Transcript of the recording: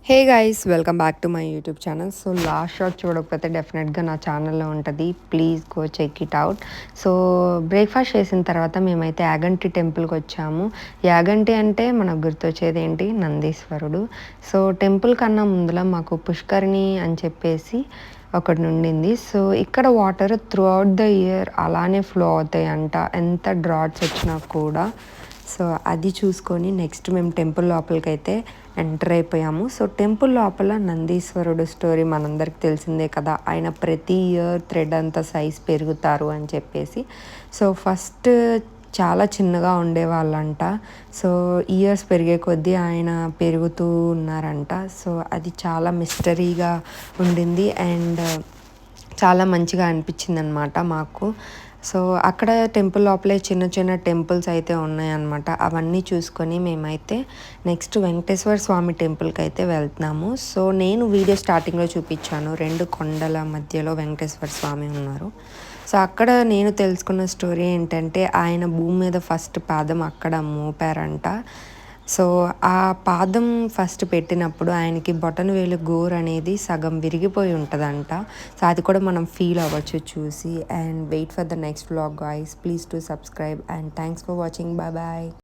Hey guys welcome back to my YouTube channel. So last shot చూడకపోతే డెఫినెట్గా నా ఛానల్లో ఉంటుంది, please go check it out. So breakfast చేసిన తర్వాత మేమైతే యాగంటి టెంపుల్కి వచ్చాము. యాగంటి అంటే మనకు గుర్తొచ్చేది ఏంటి, నందీశ్వరుడు. సో టెంపుల్ కన్నా ముందుల మాకు పుష్కరిణి అని చెప్పేసి ఒకటి నుండింది. సో ఇక్కడ water through out the year అలానే ఫ్లో అవుతాయి అంట, ఎంత డ్రాట్స్ వచ్చినా కూడా. సో అది చూసుకొని నెక్స్ట్ మేము టెంపుల్ లోపలికి అయితే ఎంటర్ అయిపోయాము. సో టెంపుల్ లోపల నందీశ్వరుడు స్టోరీ మనందరికి తెలిసిందే కదా, ఆయన ప్రతి ఇయర్ థ్రెడ్ అంత సైజ్ పెరుగుతారు అని చెప్పేసి. సో ఫస్ట్ చాలా చిన్నగా ఉండేవాళ్ళంట. సో ఇయర్స్ పెరిగే కొద్దీ ఆయన పెరుగుతూ ఉన్నారంట. సో అది చాలా మిస్టరీగా ఉండింది అండ్ చాలా మంచిగా అనిపించింది అనమాట మాకు. సో అక్కడ టెంపుల్ లోపలే చిన్న చిన్న టెంపుల్స్ అయితే ఉన్నాయన్నమాట. అవన్నీ చూసుకొని మేమైతే నెక్స్ట్ వెంకటేశ్వర స్వామి టెంపుల్కి అయితే వెళ్తున్నాము. సో నేను వీడియో స్టార్టింగ్లో చూపించాను, 2 కొండల మధ్యలో వెంకటేశ్వర స్వామి ఉన్నారు. సో అక్కడ నేను తెలుసుకున్న స్టోరీ ఏంటంటే, ఆయన భూమి మీద ఫస్ట్ పాదం అక్కడ మోపారంట. సో ఆ పాదం ఫస్ట్ పెట్టినప్పుడు ఆయనకి బొటనవేలు గోరు అనేది సగం విరిగిపోయి ఉంటుందంట. సో అది కూడా మనం ఫీల్ అవ్వచ్చు చూసి. And wait for the next vlog guys, please to subscribe and thanks for watching. Bye bye.